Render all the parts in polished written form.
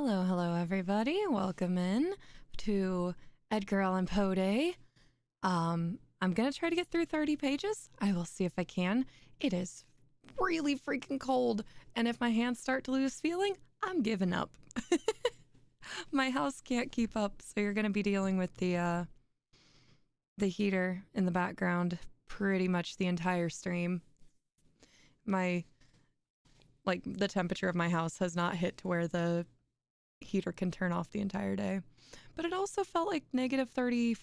Hello, everybody. Welcome in to Edgar Allan Poe Day. I'm gonna try to get through 30 pages. I will see if I can. It is really freaking cold, and if my hands start to lose feeling, I'm giving up. My house can't keep up, so you're gonna be dealing with the heater in the background pretty much the entire stream. The temperature of my house has not hit to where the heater can turn off the entire day. But it also felt like negative 30,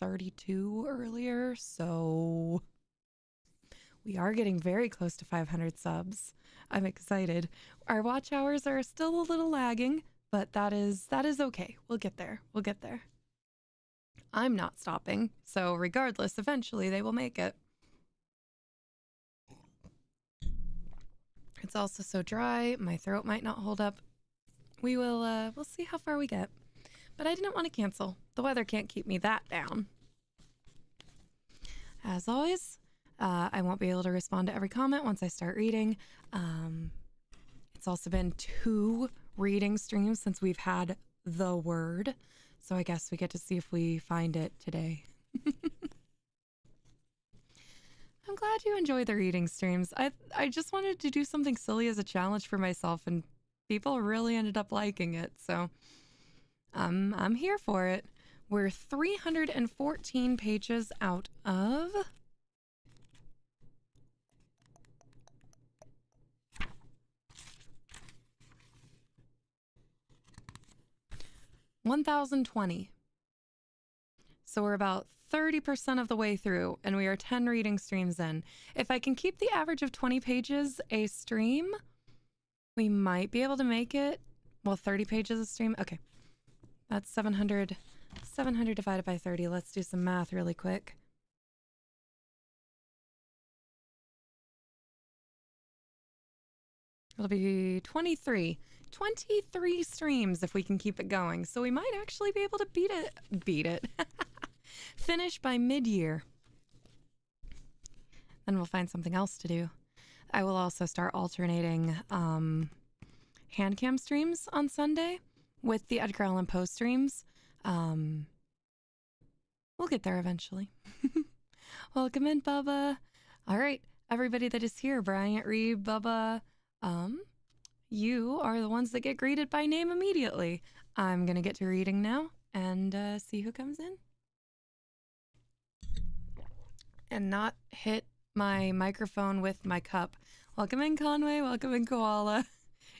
32 earlier, so we are getting very close to 500 subs. I'm excited. Our watch hours are still a little lagging, but that is okay. We'll get there. I'm not stopping, so regardless, eventually they will make it. It's also so dry, my throat might not hold up. We'll see how far we get. But I didn't want to cancel. The weather can't keep me that down. As always, I won't be able to respond to every comment once I start reading. It's also been 2 reading streams since we've had the word. So I guess we get to see if we find it today. I'm glad you enjoy the reading streams. I just wanted to do something silly as a challenge for myself, and people really ended up liking it, so I'm here for it. We're 314 pages out of 1,020. So we're about 30% of the way through, and we are 10 reading streams in. If I can keep the average of 20 pages a stream, we might be able to make it. Well, 30 pages a stream. Okay. That's 700 divided by 30. Let's do some math really quick. It'll be 23 streams if we can keep it going. So we might actually be able to beat it. Finish by mid-year. Then we'll find something else to do. I will also start alternating hand cam streams on Sunday with the Edgar Allan Poe streams. We'll get there eventually. Welcome in, Bubba. All right, everybody that is here, Bryant, Reed, Bubba, you are the ones that get greeted by name immediately. I'm going to get to reading now and see who comes in. And not hit my microphone with my cup. Welcome in, Conway. Welcome in, Koala.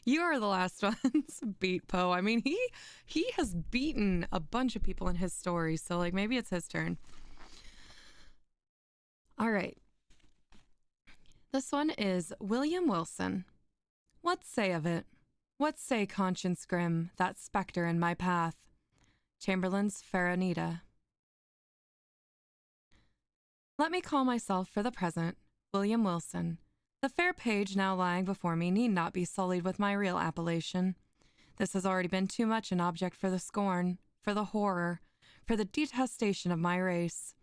You are the last ones. Beat Poe. I mean, he has beaten a bunch of people in his story, so like maybe it's his turn. All right. This one is William Wilson. What say of it? What say conscience grim, that spectre in my path? Chamberlain's Faranita. Let me call myself for the present William Wilson. The fair page now lying before me need not be sullied with my real appellation. This has already been too much an object for the scorn, for the horror, for the detestation of my race.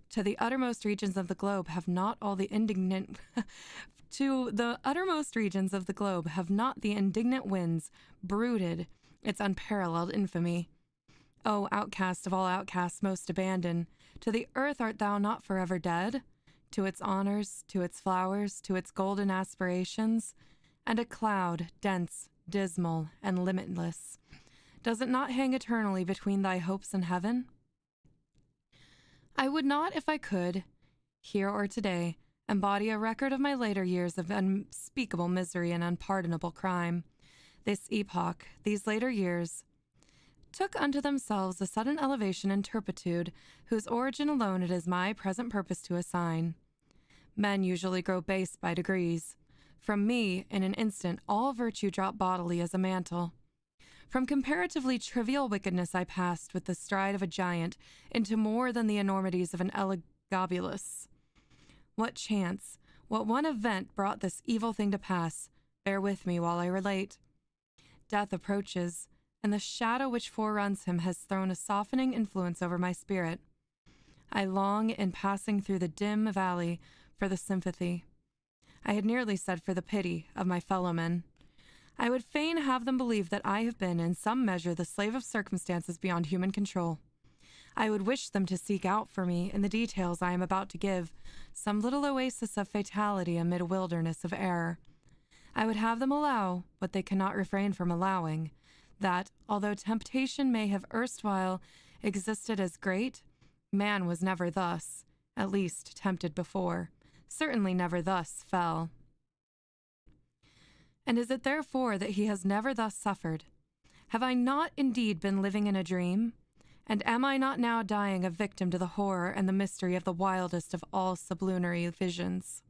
To the uttermost regions of the globe have not all the indignant... To the uttermost regions of the globe have not the indignant winds brooded its unparalleled infamy. O outcast of all outcasts most abandoned, to the earth art thou not forever dead? To its honors, to its flowers, to its golden aspirations, and a cloud, dense, dismal, and limitless. Does it not hang eternally between thy hopes and heaven? I would not, if I could, here or today, embody a record of my later years of unspeakable misery and unpardonable crime. This epoch, these later years, took unto themselves a sudden elevation and turpitude, whose origin alone it is my present purpose to assign. Men usually grow base by degrees. From me, in an instant, all virtue dropped bodily as a mantle. From comparatively trivial wickedness I passed with the stride of a giant into more than the enormities of an Elagabalus. What chance, what one event brought this evil thing to pass? Bear with me while I relate. Death approaches, and the shadow which foreruns him has thrown a softening influence over my spirit. I long, in passing through the dim valley, for the sympathy. I had nearly said for the pity of my fellow men. I would fain have them believe that I have been, in some measure, the slave of circumstances beyond human control. I would wish them to seek out for me, in the details I am about to give, some little oasis of fatality amid a wilderness of error. I would have them allow, what they cannot refrain from allowing, that, although temptation may have erstwhile existed as great, man was never thus, at least tempted before, certainly never thus fell. And is it therefore that he has never thus suffered? Have I not indeed been living in a dream? And am I not now dying a victim to the horror and the mystery of the wildest of all sublunary visions?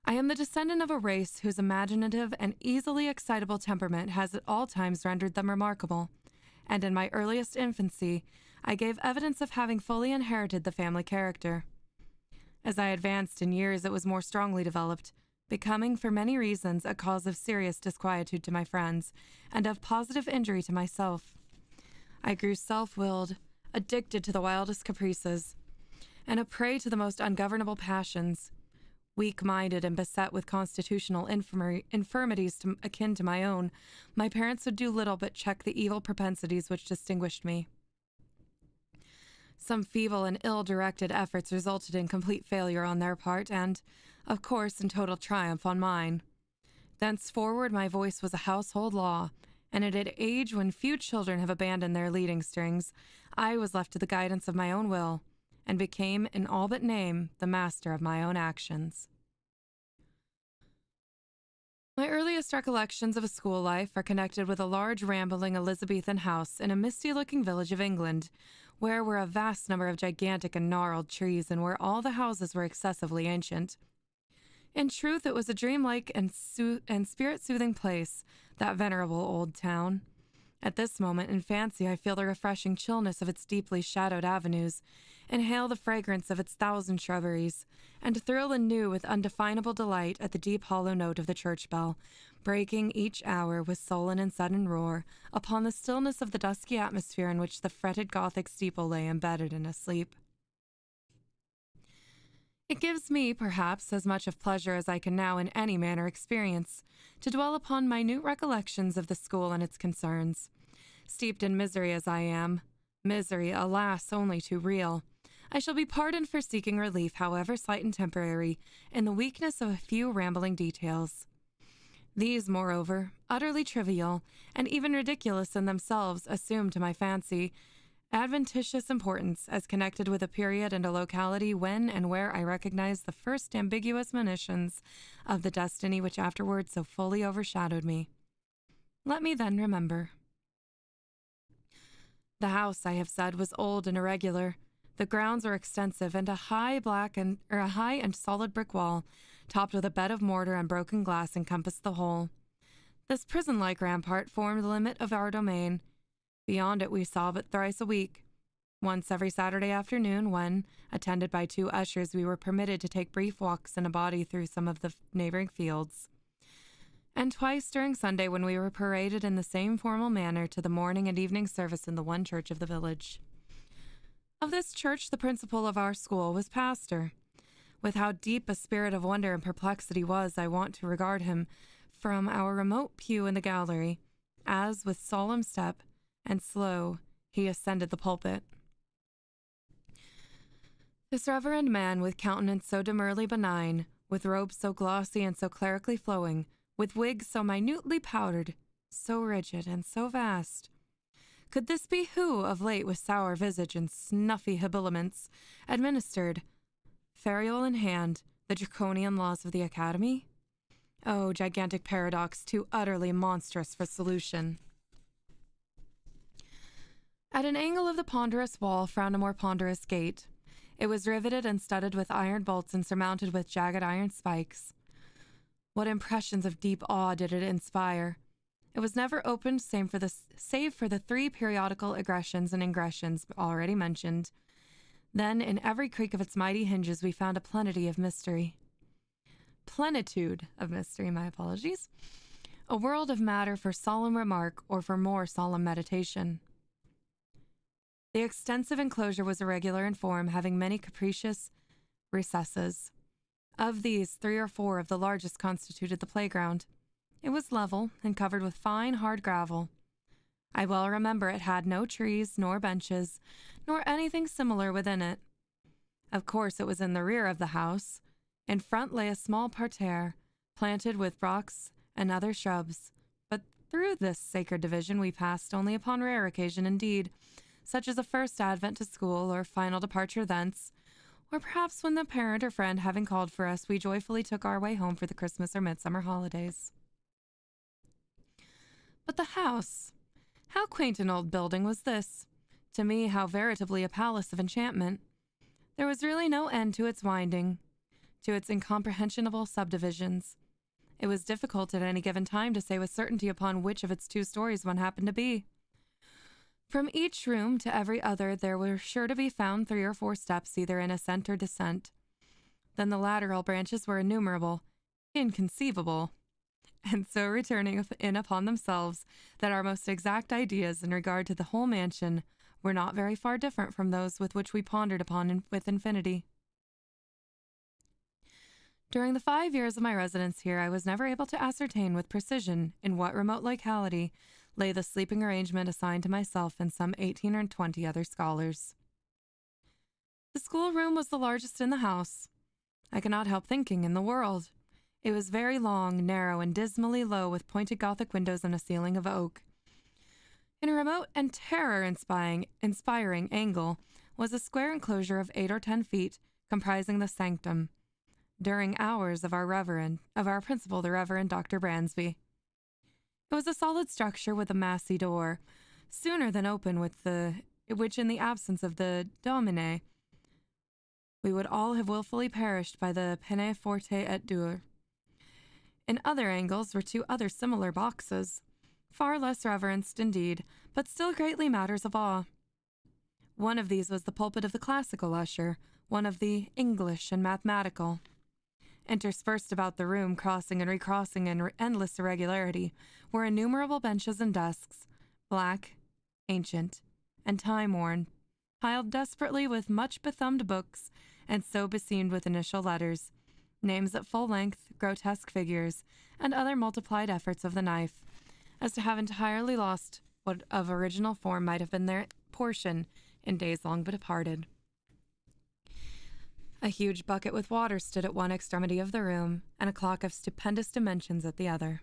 I am the descendant of a race whose imaginative and easily excitable temperament has at all times rendered them remarkable, and in my earliest infancy I gave evidence of having fully inherited the family character. As I advanced in years it was more strongly developed, becoming for many reasons a cause of serious disquietude to my friends, and of positive injury to myself. I grew self-willed, addicted to the wildest caprices, and a prey to the most ungovernable passions. Weak-minded and beset with constitutional infirmities akin to my own, my parents would do little but check the evil propensities which distinguished me. Some feeble and ill-directed efforts resulted in complete failure on their part and, of course, in total triumph on mine. Thenceforward my voice was a household law, and at an age when few children have abandoned their leading strings, I was left to the guidance of my own will, and became, in all but name, the master of my own actions. My earliest recollections of a school life are connected with a large rambling Elizabethan house in a misty-looking village of England, where were a vast number of gigantic and gnarled trees and where all the houses were excessively ancient. In truth, it was a dreamlike and spirit-soothing place, that venerable old town. At this moment in fancy I feel the refreshing chillness of its deeply shadowed avenues, inhale the fragrance of its thousand shrubberies, and thrill anew with undefinable delight at the deep hollow note of the church bell, breaking each hour with sullen and sudden roar upon the stillness of the dusky atmosphere in which the fretted Gothic steeple lay embedded and asleep. It gives me, perhaps, as much of pleasure as I can now in any manner experience, to dwell upon minute recollections of the school and its concerns. Steeped in misery as I am, misery, alas, only too real, I shall be pardoned for seeking relief, however slight and temporary, in the weakness of a few rambling details. These, moreover, utterly trivial, and even ridiculous in themselves, assume to my fancy adventitious importance as connected with a period and a locality when and where I recognize the first ambiguous monitions of the destiny which afterwards so fully overshadowed me. Let me then remember. The house, I have said, was old and irregular. The grounds were extensive, and a high and solid brick wall, topped with a bed of mortar and broken glass, encompassed the whole. This prison-like rampart formed the limit of our domain. Beyond it we saw but thrice a week. Once every Saturday afternoon when, attended by 2 ushers, we were permitted to take brief walks in a body through some of the neighboring fields. And twice during Sunday when we were paraded in the same formal manner to the morning and evening service in the one church of the village. Of this church the principal of our school was pastor. With how deep a spirit of wonder and perplexity was I wont to regard him from our remote pew in the gallery, as with solemn step and slow he ascended the pulpit. This reverend man, with countenance so demurely benign, with robes so glossy and so clerically flowing, with wigs so minutely powdered, so rigid and so vast, could this be who, of late with sour visage and snuffy habiliments, administered, ferule in hand, the draconian laws of the academy? Oh, gigantic paradox, too utterly monstrous for solution. At an angle of the ponderous wall frowned a more ponderous gate. It was riveted and studded with iron bolts and surmounted with jagged iron spikes. What impressions of deep awe did it inspire! It was never opened save for the 3 periodical egressions and ingressions already mentioned. Then, in every creak of its mighty hinges, we found a plenitude of mystery. My apologies. A world of matter for solemn remark or for more solemn meditation. The extensive enclosure was irregular in form, having many capricious recesses. Of these, 3 or 4 of the largest constituted the playground. It was level and covered with fine, hard gravel. I well remember it had no trees, nor benches, nor anything similar within it. Of course, it was in the rear of the house. In front lay a small parterre, planted with rocks and other shrubs. But through this sacred division we passed only upon rare occasion indeed, such as a first advent to school or final departure thence, or perhaps when the parent or friend having called for us, we joyfully took our way home for the Christmas or midsummer holidays. But the house, how quaint an old building was this! To me, how veritably a palace of enchantment. There was really no end to its winding, to its incomprehensible subdivisions. It was difficult at any given time to say with certainty upon which of its 2 stories one happened to be. From each room to every other there were sure to be found 3 or 4 steps either in ascent or descent. Then the lateral branches were innumerable, inconceivable, and so returning in upon themselves that our most exact ideas in regard to the whole mansion were not very far different from those with which we pondered upon with infinity. During the 5 years of my residence here, I was never able to ascertain with precision in what remote locality lay the sleeping arrangement assigned to myself and some 18 or 20 other scholars. The schoolroom was the largest in the house. I cannot help thinking in the world. It was very long, narrow, and dismally low, with pointed Gothic windows and a ceiling of oak. In a remote and terror-inspiring angle was a square enclosure of 8 or 10 feet, comprising the sanctum, during hours of our principal, the Reverend Dr. Bransby. It was a solid structure with a massy door, sooner than open which in the absence of the domine, we would all have wilfully perished by the peine forte et dure. In other angles were 2 other similar boxes, far less reverenced indeed, but still greatly matters of awe. One of these was the pulpit of the classical usher, one of the English and mathematical. Interspersed about the room, crossing and recrossing in endless irregularity, were innumerable benches and desks, black, ancient, and time-worn, piled desperately with much bethumbed books, and so beseamed with initial letters, names at full length, grotesque figures, and other multiplied efforts of the knife, as to have entirely lost what of original form might have been their portion in days long departed. A huge bucket with water stood at one extremity of the room, and a clock of stupendous dimensions at the other.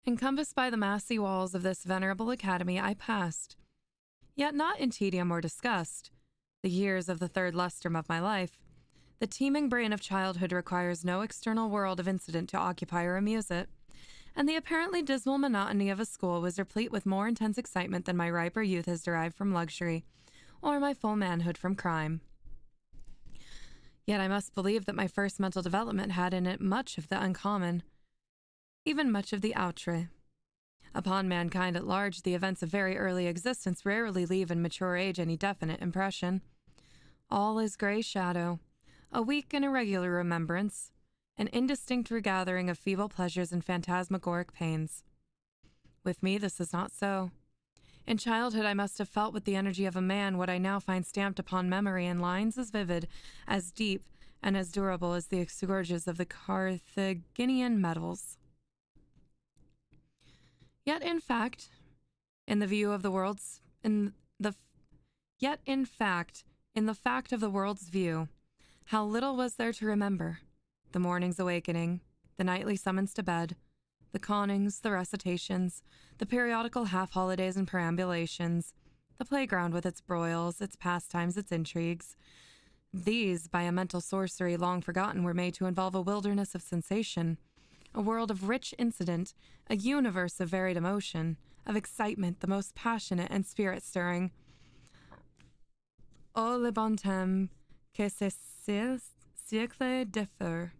Encompassed by the massy walls of this venerable academy, I passed, yet not in tedium or disgust, the years of the 3rd lustrum of my life. The teeming brain of childhood requires no external world of incident to occupy or amuse it, and the apparently dismal monotony of a school was replete with more intense excitement than my riper youth has derived from luxury, or my full manhood from crime. Yet I must believe that my first mental development had in it much of the uncommon, even much of the outre. Upon mankind at large, the events of very early existence rarely leave in mature age any definite impression. All is gray shadow, a weak and irregular remembrance, an indistinct regathering of feeble pleasures and phantasmagoric pains. With me, this is not so. In childhood, I must have felt with the energy of a man what I now find stamped upon memory in lines as vivid, as deep, and as durable as the scourges of the Carthaginian metals. Yet, in fact, in the fact of the world's view, how little was there to remember. The morning's awakening, the nightly summons to bed, the connings, the recitations, the periodical half-holidays and perambulations, the playground with its broils, its pastimes, its intrigues. These, by a mental sorcery long forgotten, were made to involve a wilderness of sensation, a world of rich incident, a universe of varied emotion, of excitement the most passionate and spirit-stirring. Oh, le bon temps que ce siècle diffère.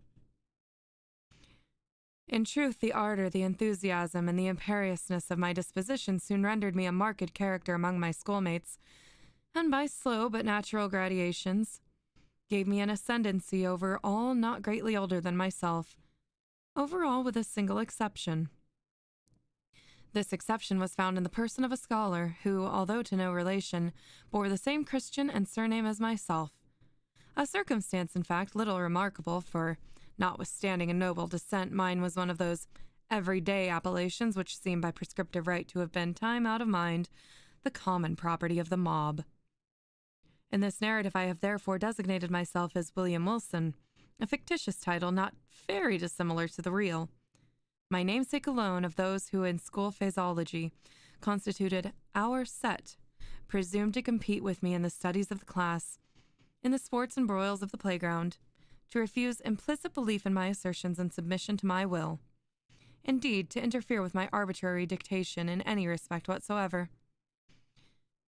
In truth, the ardor, the enthusiasm, and the imperiousness of my disposition soon rendered me a marked character among my schoolmates, and by slow but natural gradations, gave me an ascendancy over all not greatly older than myself, over all with a single exception. This exception was found in the person of a scholar who, although to no relation, bore the same Christian and surname as myself. A circumstance, in fact, little remarkable, for, notwithstanding a noble descent, mine was one of those everyday appellations which seem by prescriptive right to have been, time out of mind, the common property of the mob. In this narrative I have therefore designated myself as William Wilson, a fictitious title not very dissimilar to the real. My namesake alone of those who in school phraseology constituted our set presumed to compete with me in the studies of the class, in the sports and broils of the playground, to refuse implicit belief in my assertions and submission to my will, indeed, to interfere with my arbitrary dictation in any respect whatsoever.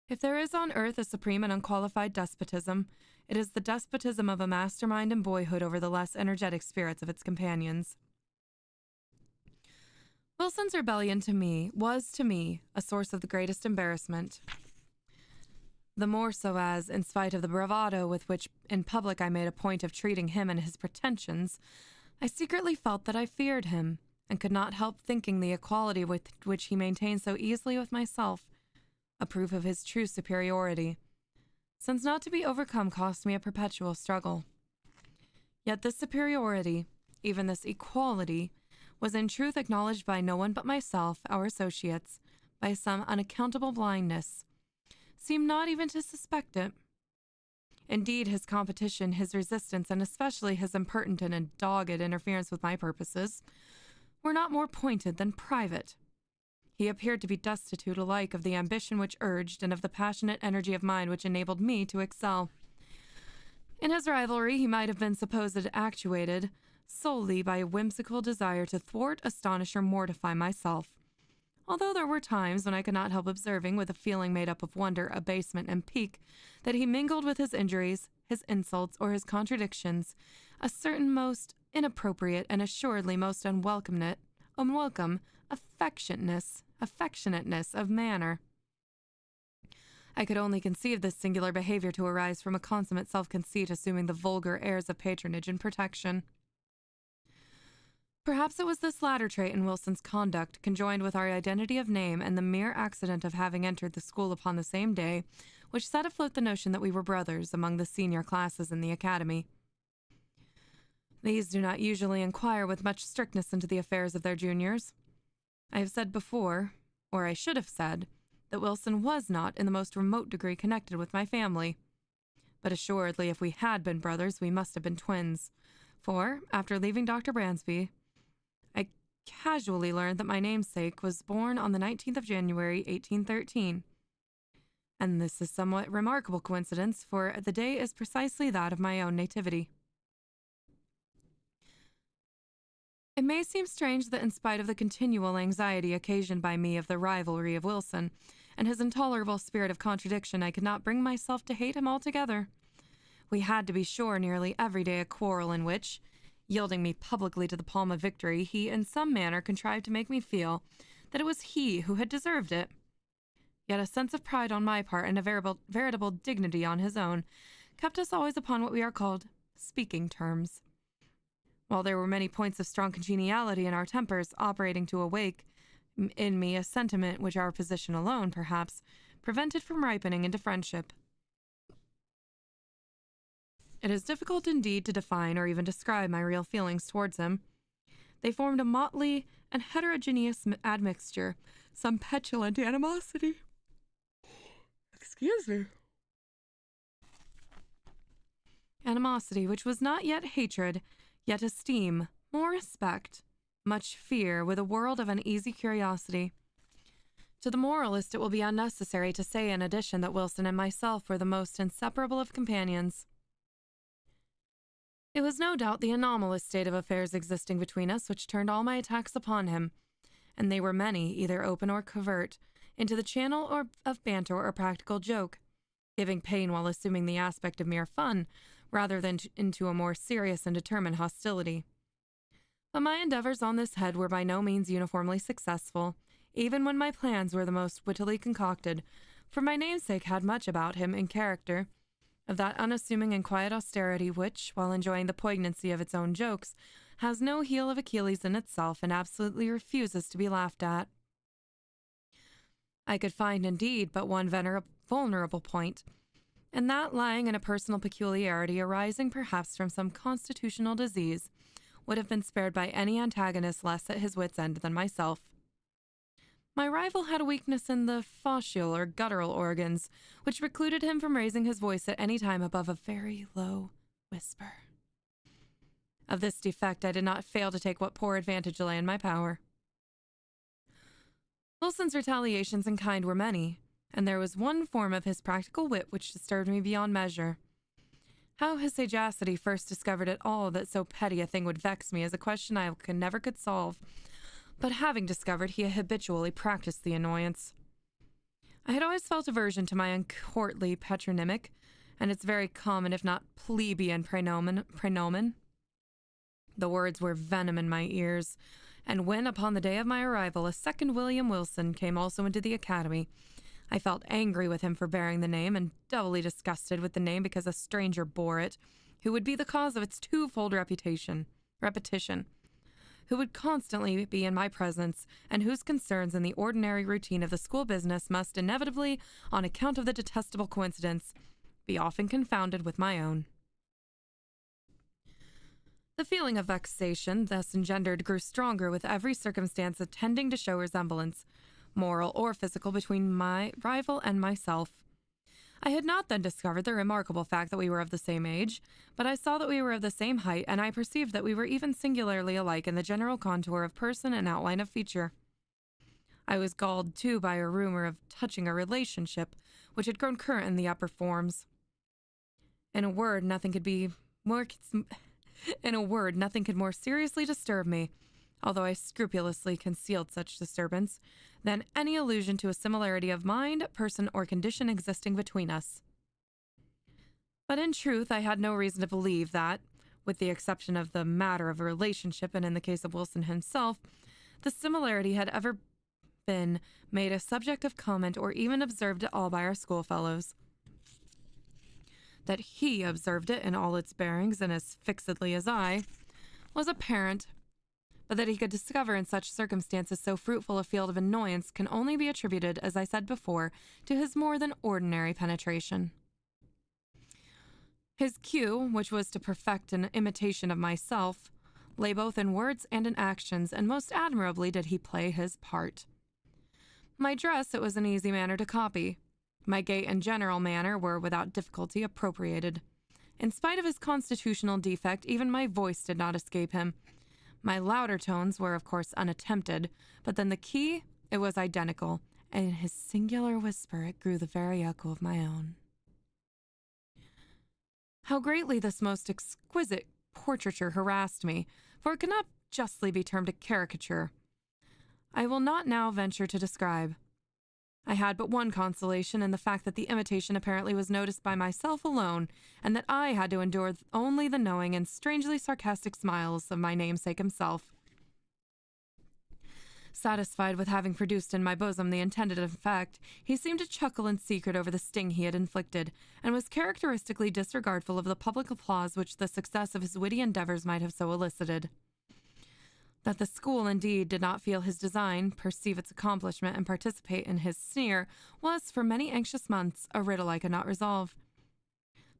If there is on earth a supreme and unqualified despotism, it is the despotism of a mastermind in boyhood over the less energetic spirits of its companions. Wilson's rebellion was to me, a source of the greatest embarrassment. The more so as, in spite of the bravado with which in public I made a point of treating him and his pretensions, I secretly felt that I feared him, and could not help thinking the equality with which he maintained so easily with myself a proof of his true superiority, since not to be overcome cost me a perpetual struggle. Yet this superiority, even this equality, was in truth acknowledged by no one but myself, our associates, by some unaccountable blindness, seemed not even to suspect it. Indeed, his competition, his resistance, and especially his impertinent and dogged interference with my purposes, were not more pointed than private. He appeared to be destitute alike of the ambition which urged and of the passionate energy of mind which enabled me to excel. In his rivalry he might have been supposed actuated solely by a whimsical desire to thwart, astonish, or mortify myself, although there were times when I could not help observing, with a feeling made up of wonder, abasement, and pique, that he mingled with his injuries, his insults, or his contradictions, a certain most inappropriate and assuredly most unwelcome affectionateness of manner. I could only conceive this singular behavior to arise from a consummate self-conceit assuming the vulgar airs of patronage and protection. Perhaps it was this latter trait in Wilson's conduct, conjoined with our identity of name and the mere accident of having entered the school upon the same day, which set afloat the notion that we were brothers among the senior classes in the academy. These do not usually inquire with much strictness into the affairs of their juniors. I have said before, or I should have said, that Wilson was not in the most remote degree connected with my family. But assuredly, if we had been brothers, we must have been twins. For, after leaving Dr. Bransby, I casually learned that my namesake was born on the 19th of January, 1813. And this is a somewhat remarkable coincidence, for the day is precisely that of my own nativity. It may seem strange that in spite of the continual anxiety occasioned by me of the rivalry of Wilson, and his intolerable spirit of contradiction, I could not bring myself to hate him altogether. We had, to be sure, nearly every day a quarrel in which, yielding me publicly to the palm of victory, he in some manner contrived to make me feel that it was he who had deserved it. Yet a sense of pride on my part and a veritable dignity on his own kept us always upon what we are called speaking terms. While there were many points of strong congeniality in our tempers, operating to awake in me a sentiment which our position alone, perhaps, prevented from ripening into friendship. It is difficult indeed to define or even describe my real feelings towards him. They formed a motley and heterogeneous admixture, some petulant animosity. Animosity which was not yet hatred, yet esteem, more respect, much fear, with a world of uneasy curiosity. To the moralist it will be unnecessary to say in addition that Wilson and myself were the most inseparable of companions. It was no doubt the anomalous state of affairs existing between us which turned all my attacks upon him, and they were many, either open or covert, into the channel of banter or practical joke, giving pain while assuming the aspect of mere fun, rather than into a more serious and determined hostility. But my endeavors on this head were by no means uniformly successful, even when my plans were the most wittily concocted, for my namesake had much about him in character, of that unassuming and quiet austerity which, while enjoying the poignancy of its own jokes, has no heel of Achilles in itself and absolutely refuses to be laughed at. I could find, indeed, but one vulnerable point, and that lying in a personal peculiarity arising perhaps from some constitutional disease would have been spared by any antagonist less at his wit's end than myself. My rival had a weakness in the facial or guttural organs, which precluded him from raising his voice at any time above a very low whisper. Of this defect I did not fail to take what poor advantage lay in my power. Wilson's retaliations in kind were many, and there was one form of his practical wit which disturbed me beyond measure. How his sagacity first discovered at all that so petty a thing would vex me is a question I never could solve, but having discovered, he habitually practiced the annoyance. I had always felt aversion to my uncourtly patronymic, and its very common, if not plebeian, praenomen. The words were venom in my ears, and when, upon the day of my arrival, a second William Wilson came also into the academy, I felt angry with him for bearing the name, and doubly disgusted with the name because a stranger bore it, who would be the cause of its twofold repetition, who would constantly be in my presence, and whose concerns in the ordinary routine of the school business must inevitably, on account of the detestable coincidence, be often confounded with my own. The feeling of vexation thus engendered grew stronger with every circumstance tending to show resemblance, moral or physical, between my rival and myself. I had not then discovered the remarkable fact that we were of the same age, but I saw that we were of the same height, and I perceived that we were even singularly alike in the general contour of person and outline of feature. I was galled, too, by a rumor of touching a relationship, which had grown current in the upper forms. In a word, nothing could more seriously disturb me, although I scrupulously concealed such disturbance, than any allusion to a similarity of mind, person, or condition existing between us. But in truth, I had no reason to believe that, with the exception of the matter of a relationship, and in the case of Wilson himself, the similarity had ever been made a subject of comment or even observed at all by our schoolfellows. That he observed it in all its bearings and as fixedly as I was apparent, but that he could discover in such circumstances so fruitful a field of annoyance can only be attributed, as I said before, to his more than ordinary penetration. His cue, which was to perfect an imitation of myself, lay both in words and in actions, and most admirably did he play his part. My dress it was an easy matter to copy. My gait and general manner were without difficulty appropriated. In spite of his constitutional defect, even my voice did not escape him. My louder tones were, of course, unattempted, but then the key, it was identical, and in his singular whisper it grew the very echo of my own. How greatly this most exquisite portraiture harassed me, for it could not justly be termed a caricature, I will not now venture to describe. I had but one consolation in the fact that the imitation apparently was noticed by myself alone, and that I had to endure only the knowing and strangely sarcastic smiles of my namesake himself. Satisfied with having produced in my bosom the intended effect, he seemed to chuckle in secret over the sting he had inflicted, and was characteristically disregardful of the public applause which the success of his witty endeavors might have so elicited. That the school, indeed, did not feel his design, perceive its accomplishment, and participate in his sneer was, for many anxious months, a riddle I could not resolve.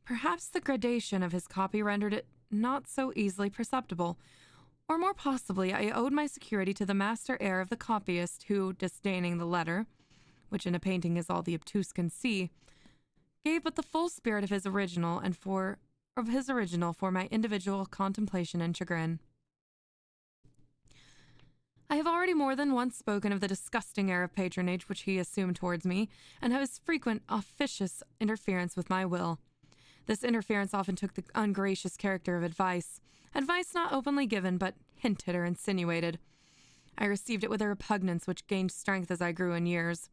Perhaps the gradation of his copy rendered it not so easily perceptible, or more possibly I owed my security to the master air of the copyist who, disdaining the letter, which in a painting is all the obtuse can see, gave but the full spirit of his original for my individual contemplation and chagrin. I have already more than once spoken of the disgusting air of patronage which he assumed towards me, and of his frequent officious interference with my will. This interference often took the ungracious character of advice not openly given, but hinted or insinuated. I received it with a repugnance which gained strength as I grew in years.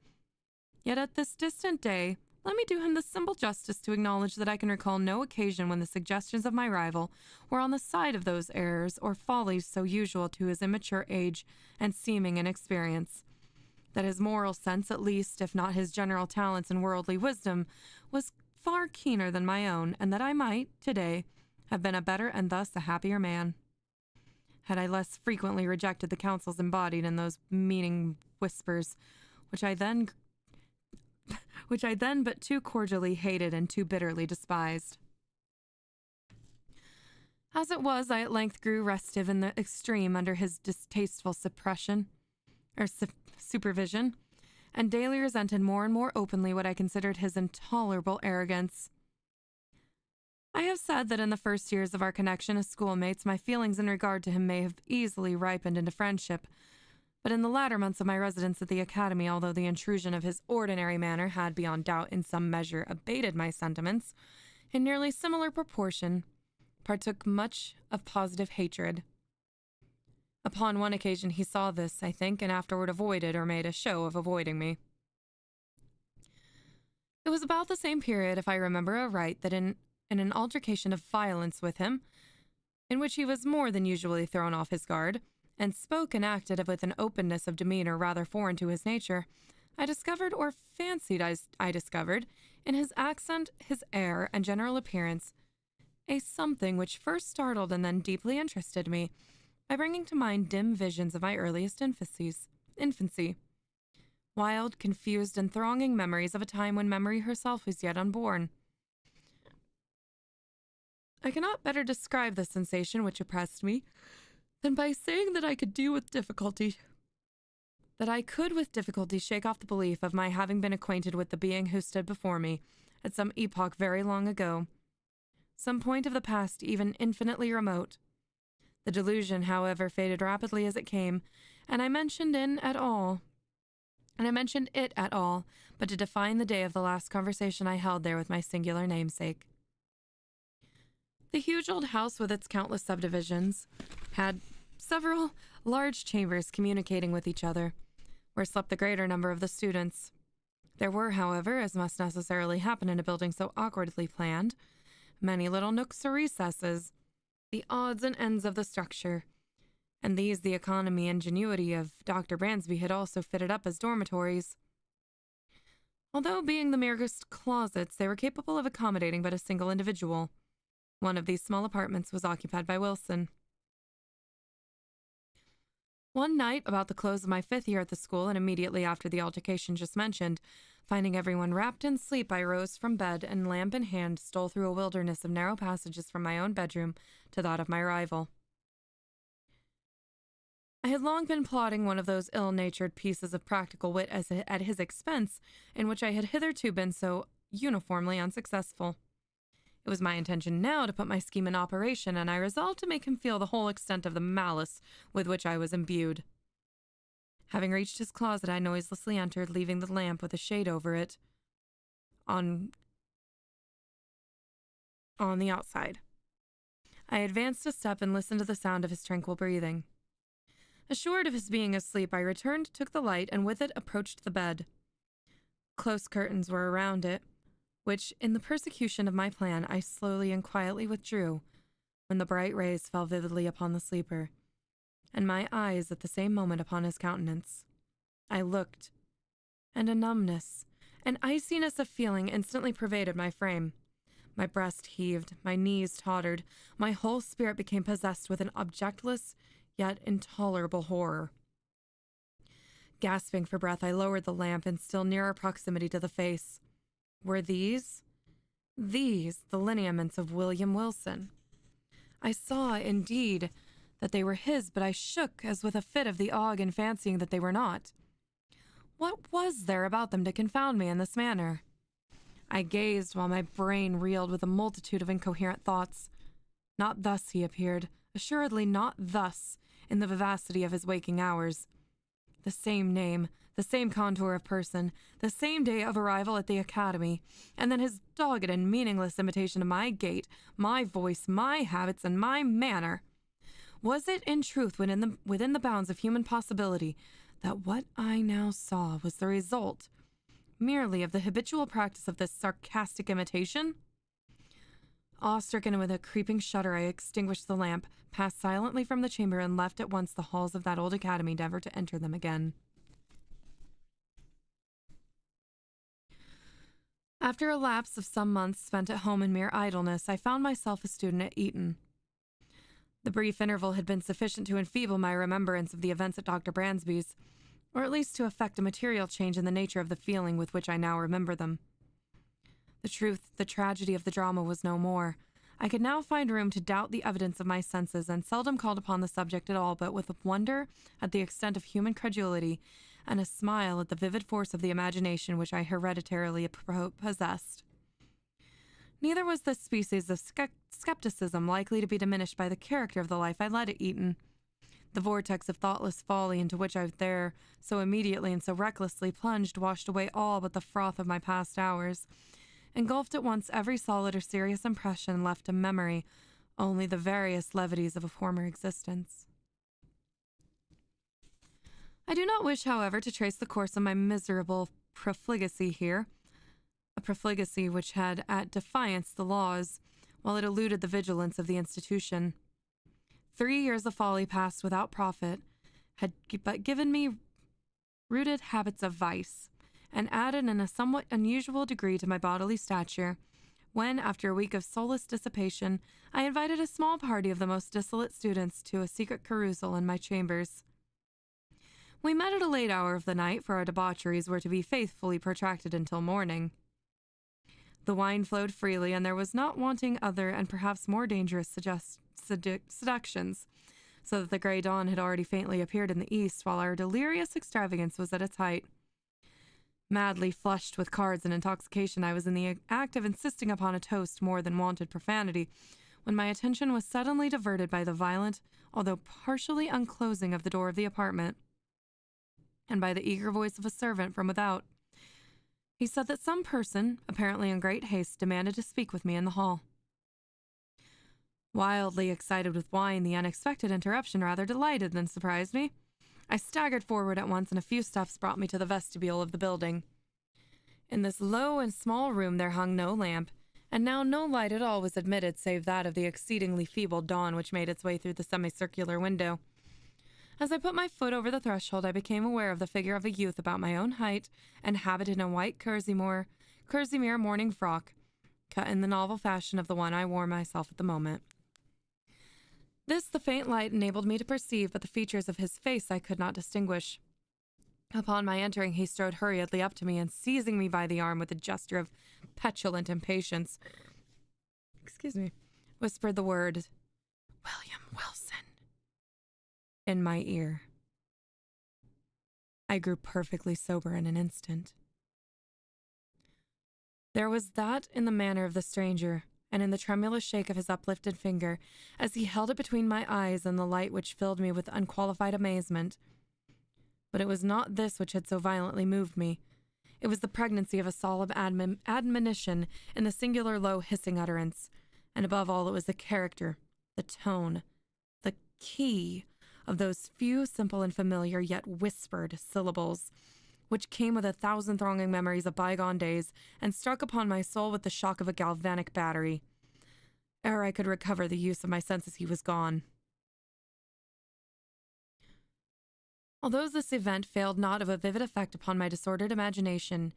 Yet at this distant day, let me do him the simple justice to acknowledge that I can recall no occasion when the suggestions of my rival were on the side of those errors or follies so usual to his immature age and seeming inexperience. That his moral sense, at least, if not his general talents and worldly wisdom, was far keener than my own, and that I might, today, have been a better and thus a happier man, had I less frequently rejected the counsels embodied in those meaning whispers which I then which I then but too cordially hated and too bitterly despised. As it was, I at length grew restive in the extreme under his distasteful supervision, and daily resented more and more openly what I considered his intolerable arrogance. I have said that in the first years of our connection as schoolmates, my feelings in regard to him may have easily ripened into friendship, but in the latter months of my residence at the academy, although the intrusion of his ordinary manner had beyond doubt in some measure abated my sentiments, in nearly similar proportion partook much of positive hatred. Upon one occasion he saw this, I think, and afterward avoided or made a show of avoiding me. It was about the same period, if I remember aright, that in an altercation of violence with him, in which he was more than usually thrown off his guard, and spoke and acted with an openness of demeanor rather foreign to his nature, I discovered, or fancied I discovered, in his accent, his air, and general appearance, a something which first startled and then deeply interested me, by bringing to mind dim visions of my earliest infancy, wild, confused, and thronging memories of a time when memory herself was yet unborn. I cannot better describe the sensation which oppressed me than by saying that I could with difficulty shake off the belief of my having been acquainted with the being who stood before me at some epoch very long ago, some point of the past even infinitely remote. The delusion, however, faded rapidly as it came, and I mentioned it at all, but to define the day of the last conversation I held there with my singular namesake. The huge old house with its countless subdivisions had several large chambers communicating with each other, where slept the greater number of the students. There were, however, as must necessarily happen in a building so awkwardly planned, many little nooks or recesses, the odds and ends of the structure, and these the economy and ingenuity of Dr. Bransby had also fitted up as dormitories. Although being the merest closets, they were capable of accommodating but a single individual. One of these small apartments was occupied by Wilson. One night, about the close of my 5th year at the school and immediately after the altercation just mentioned, finding everyone wrapped in sleep, I rose from bed and, lamp in hand, stole through a wilderness of narrow passages from my own bedroom to that of my rival. I had long been plotting one of those ill-natured pieces of practical wit at his expense, in which I had hitherto been so uniformly unsuccessful. It was my intention now to put my scheme in operation, and I resolved to make him feel the whole extent of the malice with which I was imbued. Having reached his closet, I noiselessly entered, leaving the lamp with a shade over it on the outside. I advanced a step and listened to the sound of his tranquil breathing. Assured of his being asleep, I returned, took the light, and with it approached the bed. Close curtains were around it, which, in the persecution of my plan, I slowly and quietly withdrew, when the bright rays fell vividly upon the sleeper, and my eyes at the same moment upon his countenance. I looked, and a numbness, an iciness of feeling instantly pervaded my frame. My breast heaved, my knees tottered, my whole spirit became possessed with an objectless yet intolerable horror. Gasping for breath, I lowered the lamp in still nearer proximity to the face. Were these the lineaments of William Wilson? I saw, indeed, that they were his, but I shook as with a fit of the ague in fancying that they were not. What was there about them to confound me in this manner? I gazed while my brain reeled with a multitude of incoherent thoughts. Not thus he appeared, assuredly not thus, in the vivacity of his waking hours. The same name, the same contour of person, the same day of arrival at the academy, and then his dogged and meaningless imitation of my gait, my voice, my habits, and my manner. Was it, in truth, within the bounds of human possibility, that what I now saw was the result merely of the habitual practice of this sarcastic imitation? Awe-stricken with a creeping shudder, I extinguished the lamp, passed silently from the chamber, and left at once the halls of that old academy, never to enter them again. After a lapse of some months spent at home in mere idleness, I found myself a student at Eton. The brief interval had been sufficient to enfeeble my remembrance of the events at Dr. Bransby's, or at least to effect a material change in the nature of the feeling with which I now remember them. The truth, the tragedy of the drama was no more. I could now find room to doubt the evidence of my senses, and seldom called upon the subject at all, but with wonder at the extent of human credulity, and a smile at the vivid force of the imagination which I hereditarily possessed. Neither was this species of skepticism likely to be diminished by the character of the life I led at Eton. The vortex of thoughtless folly into which I there so immediately and so recklessly plunged washed away all but the froth of my past hours, engulfed at once every solid or serious impression left to memory, only the various levities of a former existence. I do not wish, however, to trace the course of my miserable profligacy here, a profligacy which had at defiance the laws, while it eluded the vigilance of the institution. 3 years of folly passed without profit had but given me rooted habits of vice, and added in a somewhat unusual degree to my bodily stature, when, after a week of soulless dissipation, I invited a small party of the most dissolute students to a secret carousal in my chambers. We met at a late hour of the night, for our debaucheries were to be faithfully protracted until morning. The wine flowed freely, and there was not wanting other and perhaps more dangerous seductions, so that the grey dawn had already faintly appeared in the east, while our delirious extravagance was at its height. Madly flushed with cards and intoxication, I was in the act of insisting upon a toast more than wonted profanity, when my attention was suddenly diverted by the violent, although partially unclosing of the door of the apartment, and by the eager voice of a servant from without. He said that some person, apparently in great haste, demanded to speak with me in the hall. Wildly excited with wine, the unexpected interruption rather delighted than surprised me. I staggered forward at once, and a few steps brought me to the vestibule of the building. In this low and small room there hung no lamp, and now no light at all was admitted save that of the exceedingly feeble dawn which made its way through the semicircular window. As I put my foot over the threshold, I became aware of the figure of a youth about my own height, and habited in a white kerseymere morning frock, cut in the novel fashion of the one I wore myself at the moment. This the faint light enabled me to perceive, but the features of his face I could not distinguish. Upon my entering, he strode hurriedly up to me, and seizing me by the arm with a gesture of petulant impatience, whispered the word, "William Wilson," in my ear. I grew perfectly sober in an instant. There was that in the manner of the stranger, and in the tremulous shake of his uplifted finger, as he held it between my eyes and the light which filled me with unqualified amazement. But it was not this which had so violently moved me. It was the pregnancy of a solemn admonition in the singular low hissing utterance, and above all it was the character, the tone, the key of those few simple and familiar yet whispered syllables, which came with 1,000 thronging memories of bygone days, and struck upon my soul with the shock of a galvanic battery. Ere I could recover the use of my senses, he was gone. Although this event failed not of a vivid effect upon my disordered imagination,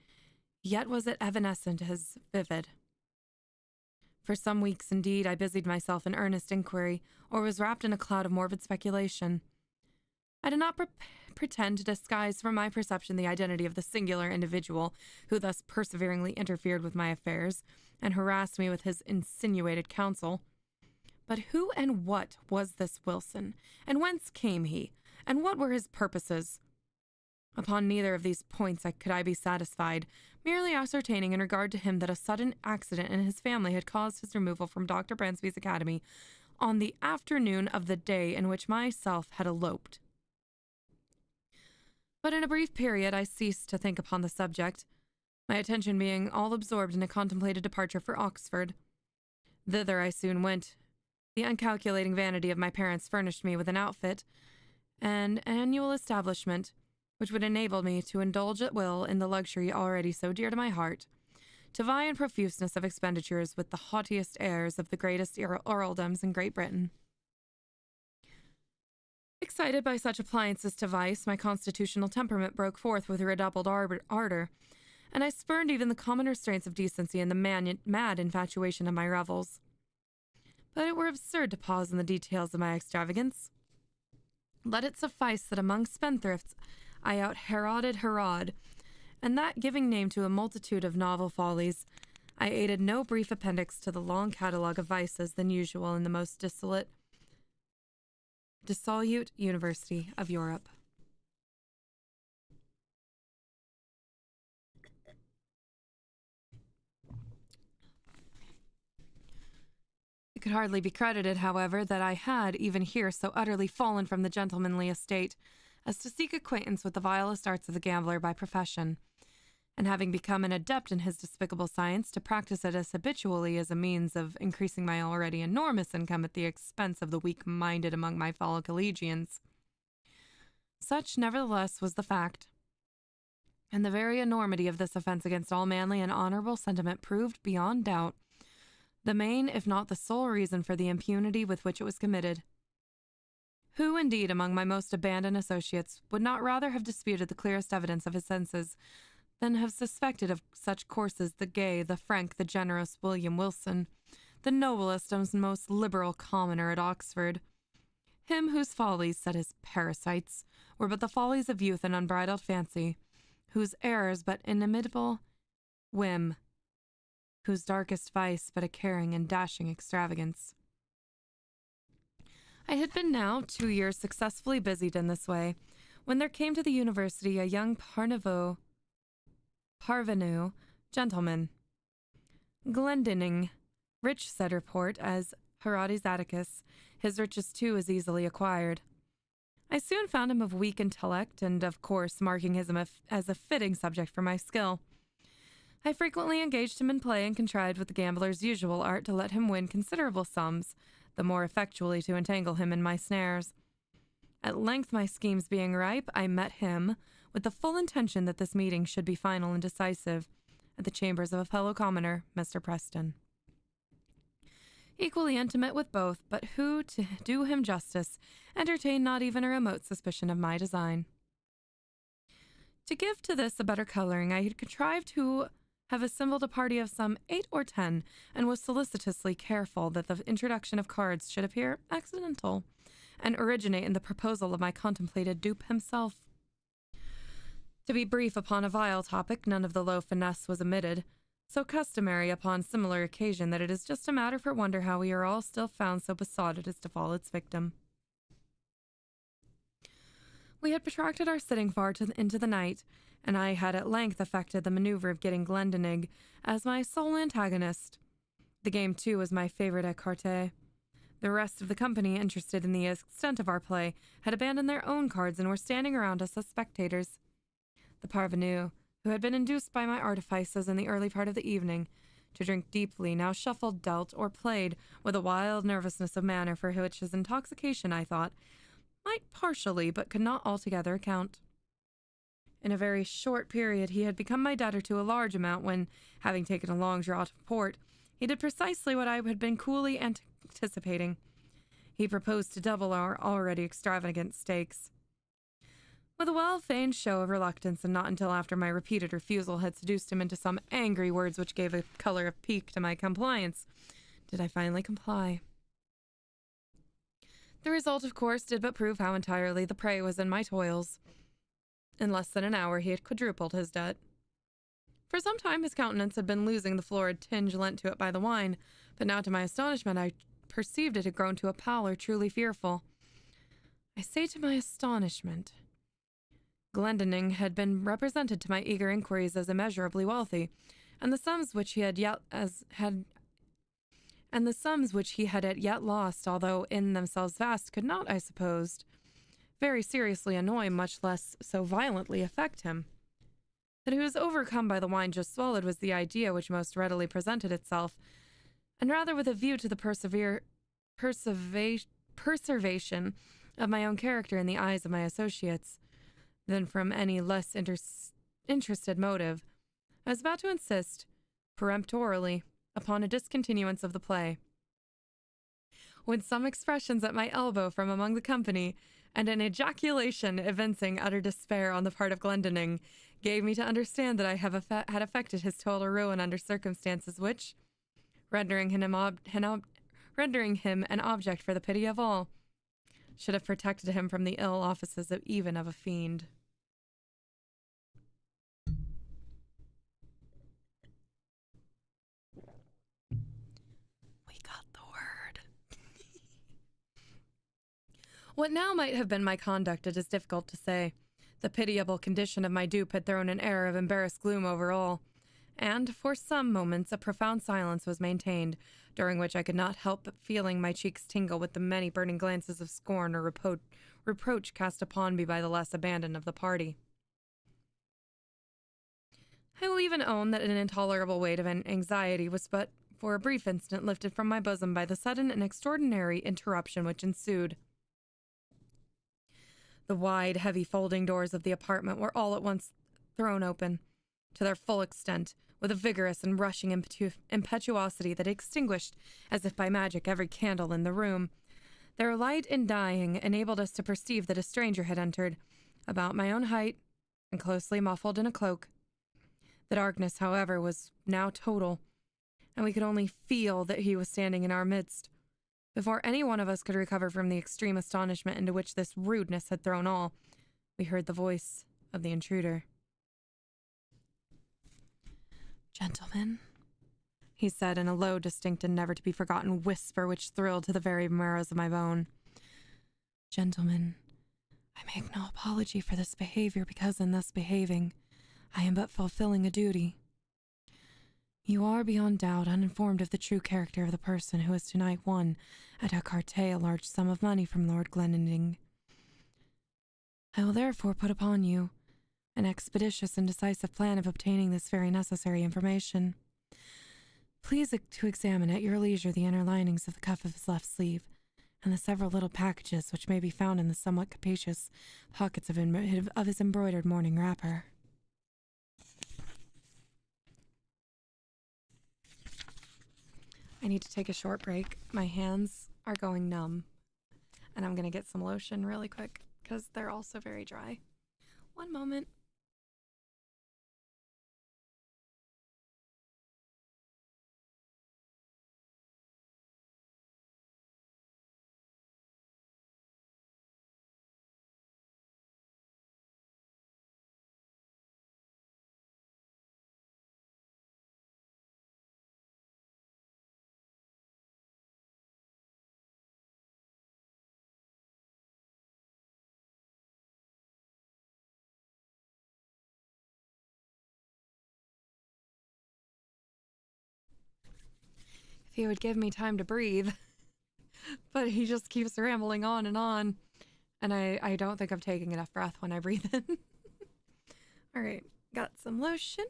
yet was it evanescent as vivid. For some weeks, indeed, I busied myself in earnest inquiry, or was wrapped in a cloud of morbid speculation. I did not pretend to disguise from my perception the identity of the singular individual who thus perseveringly interfered with my affairs, and harassed me with his insinuated counsel. But who and what was this Wilson, and whence came he, and what were his purposes? Upon neither of these points could I be satisfied, merely ascertaining in regard to him that a sudden accident in his family had caused his removal from Dr. Bransby's academy on the afternoon of the day in which myself had eloped. But in a brief period I ceased to think upon the subject, my attention being all absorbed in a contemplated departure for Oxford. Thither I soon went. The uncalculating vanity of my parents furnished me with an outfit and an annual establishment, which would enable me to indulge at will in the luxury already so dear to my heart, to vie in profuseness of expenditures with the haughtiest heirs of the greatest earldoms in Great Britain. Excited by such appliances to vice, my constitutional temperament broke forth with redoubled ardor, and I spurned even the common restraints of decency in the mad infatuation of my revels. But it were absurd to pause in the details of my extravagance. Let it suffice that among spendthrifts I out-Heroded Herod, and that giving name to a multitude of novel follies, I aided no brief appendix to the long catalogue of vices than usual in the most dissolute university of Europe. It could hardly be credited, however, that I had, even here, so utterly fallen from the gentlemanly estate as to seek acquaintance with the vilest arts of the gambler by profession, and having become an adept in his despicable science, to practice it as habitually as a means of increasing my already enormous income at the expense of the weak-minded among my fellow collegians. Such, nevertheless, was the fact, and the very enormity of this offense against all manly and honorable sentiment proved, beyond doubt, the main, if not the sole reason for the impunity with which it was committed. Who, indeed, among my most abandoned associates, would not rather have disputed the clearest evidence of his senses than have suspected of such courses the gay, the frank, the generous William Wilson, the noblest and most liberal commoner at Oxford, him whose follies, said his parasites, were but the follies of youth and unbridled fancy, whose errors but inimitable whim, whose darkest vice but a caring and dashing extravagance. I had been now 2 years successfully busied in this way, when there came to the university a young parvenu gentleman, Glendinning, rich, said report, as Herodes Atticus, his riches too as easily acquired. I soon found him of weak intellect, and of course marking him as a fitting subject for my skill. I frequently engaged him in play and contrived with the gambler's usual art to let him win considerable sums, the more effectually to entangle him in my snares. At length, my schemes being ripe, I met him, with the full intention that this meeting should be final and decisive, at the chambers of a fellow commoner, Mr. Preston. Equally intimate with both, but who, to do him justice, entertained not even a remote suspicion of my design. To give to this a better coloring, I had contrived to have assembled a party of some 8 or 10, and was solicitously careful that the introduction of cards should appear accidental, and originate in the proposal of my contemplated dupe himself. To be brief upon a vile topic, none of the low finesse was omitted, so customary upon similar occasion that it is just a matter for wonder how we are all still found so besotted as to fall its victim. We had protracted our sitting far into the night, and I had at length effected the maneuver of getting Glendinning as my sole antagonist. The game, too, was my favorite écarté. The rest of the company, interested in the extent of our play, had abandoned their own cards and were standing around us as spectators. The parvenu, who had been induced by my artifices in the early part of the evening to drink deeply, now shuffled, dealt, or played with a wild nervousness of manner for which his intoxication, I thought, might partially but could not altogether account. In a very short period he had become my debtor to a large amount when, having taken a long draught of port, he did precisely what I had been coolly anticipating. He proposed to double our already extravagant stakes. With a well-feigned show of reluctance, and not until after my repeated refusal had seduced him into some angry words which gave a color of pique to my compliance, did I finally comply. The result, of course, did but prove how entirely the prey was in my toils. In less than an hour he had quadrupled his debt. For some time his countenance had been losing the florid tinge lent to it by the wine, but now to my astonishment I perceived it had grown to a pallor truly fearful. I say to my astonishment. Glendinning had been represented to my eager inquiries as immeasurably wealthy, and the sums which he had yet lost, although in themselves vast, could not, I supposed, very seriously annoy, much less so violently affect him. That he was overcome by the wine just swallowed was the idea which most readily presented itself, and rather with a view to the preservation of my own character in the eyes of my associates, than from any less interested motive, I was about to insist, peremptorily, upon a discontinuance of the play, when some expressions at my elbow from among the company, and an ejaculation evincing utter despair on the part of Glendinning, gave me to understand that I had effected his total ruin under circumstances which, rendering him an object for the pity of all, should have protected him from the ill offices even of a fiend. What now might have been my conduct, it is difficult to say. The pitiable condition of my dupe had thrown an air of embarrassed gloom over all, and for some moments a profound silence was maintained, during which I could not help but feeling my cheeks tingle with the many burning glances of scorn or reproach cast upon me by the less abandoned of the party. I will even own that an intolerable weight of anxiety was but for a brief instant lifted from my bosom by the sudden and extraordinary interruption which ensued. The wide, heavy folding doors of the apartment were all at once thrown open, to their full extent, with a vigorous and rushing impetuosity that extinguished, as if by magic, every candle in the room. Their light in dying enabled us to perceive that a stranger had entered, about my own height, and closely muffled in a cloak. The darkness, however, was now total, and we could only feel that he was standing in our midst. Before any one of us could recover from the extreme astonishment into which this rudeness had thrown all, we heard the voice of the intruder. "Gentlemen," he said in a low, distinct, and never-to-be-forgotten whisper which thrilled to the very marrows of my bone. "Gentlemen, I make no apology for this behavior, because in thus behaving, I am but fulfilling a duty. You are beyond doubt uninformed of the true character of the person who has tonight won at écarté a large sum of money from Lord Glenending. I will therefore put upon you an expeditious and decisive plan of obtaining this very necessary information. Please to examine at your leisure the inner linings of the cuff of his left sleeve, and the several little packages which may be found in the somewhat capacious pockets of his embroidered morning wrapper." I need to take a short break. My hands are going numb, and I'm going to get some lotion really quick because they're also very dry. One moment. If he would give me time to breathe. But he just keeps rambling on. And I don't think I'm taking enough breath when I breathe in. All right, got some lotion.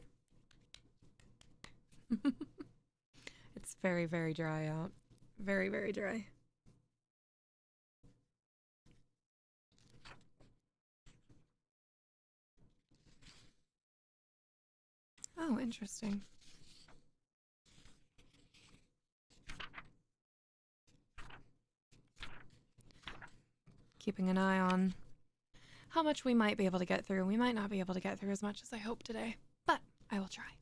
It's very, very dry out. Very, very dry. Oh, interesting. Keeping an eye on how much we might be able to get through. We might not be able to get through as much as I hope today, but I will try.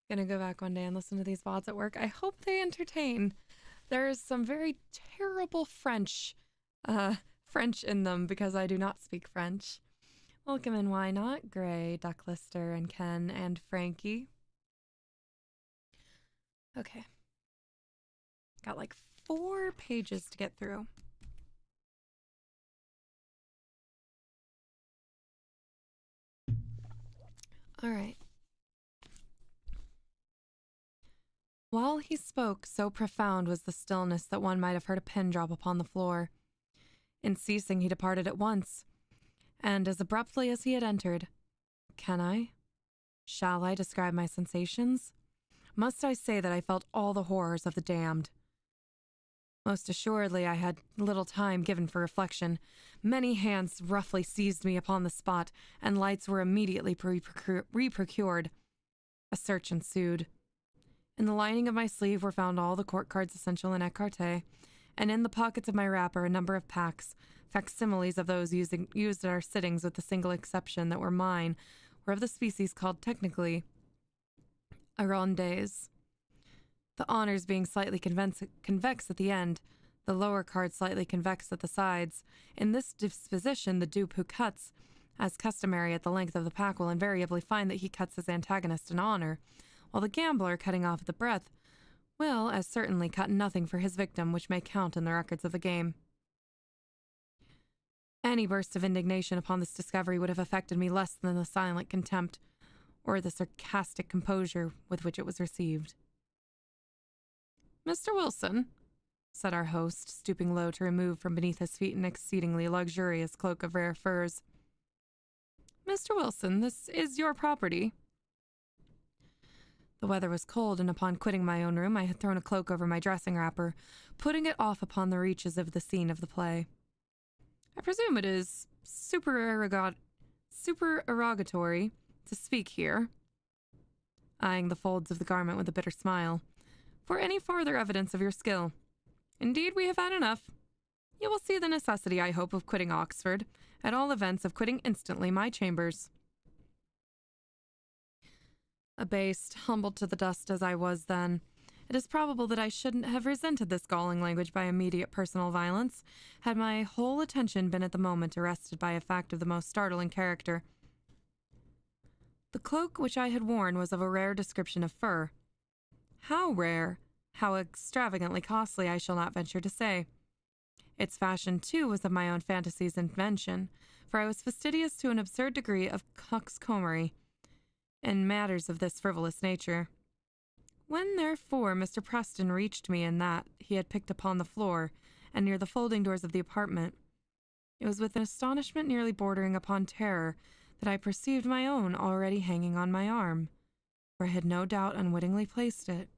Gonna go back one day and listen to these VODs at work. I hope they entertain. There's some very terrible French in them because I do not speak French. Welcome in, why not? Gray, Ducklister, and Ken, and Frankie. Okay. Got like 4 pages to get through. All right. While he spoke, so profound was the stillness that one might have heard a pin drop upon the floor. In ceasing, he departed at once, and as abruptly as he had entered. Shall I describe my sensations? Must I say that I felt all the horrors of the damned? Most assuredly, I had little time given for reflection. Many hands roughly seized me upon the spot, and lights were immediately reprocured. A search ensued. In the lining of my sleeve were found all the court cards essential in écarté, and in the pockets of my wrapper a number of packs, facsimiles of those used at our sittings with the single exception that were mine, were of the species called technically arrondes. The honors being slightly convex at the end, the lower card slightly convex at the sides. In this disposition, the dupe who cuts, as customary at the length of the pack, will invariably find that he cuts his antagonist in honor, while the gambler, cutting off at the breadth, will as certainly cut nothing for his victim which may count in the records of the game. Any burst of indignation upon this discovery would have affected me less than the silent contempt or the sarcastic composure with which it was received. "Mr. Wilson," said our host, stooping low to remove from beneath his feet an exceedingly luxurious cloak of rare furs. "Mr. Wilson, this is your property." The weather was cold, and upon quitting my own room, I had thrown a cloak over my dressing wrapper, putting it off upon the reaches of the scene of the play. "I presume it is supererogatory to speak here," eyeing the folds of the garment with a bitter smile, "for any farther evidence of your skill. Indeed, we have had enough. You will see the necessity, I hope, of quitting Oxford, at all events of quitting instantly my chambers." Abased, humbled to the dust as I was then, it is probable that I shouldn't have resented this galling language by immediate personal violence, had my whole attention been at the moment arrested by a fact of the most startling character. The cloak which I had worn was of a rare description of fur. How rare, how extravagantly costly, I shall not venture to say. Its fashion, too, was of my own fantasy's invention, for I was fastidious to an absurd degree of coxcombry in matters of this frivolous nature. When, therefore, Mr. Preston reached me in that he had picked upon the floor, and near the folding doors of the apartment, it was with an astonishment nearly bordering upon terror that I perceived my own already hanging on my arm, where I had no doubt unwittingly placed it,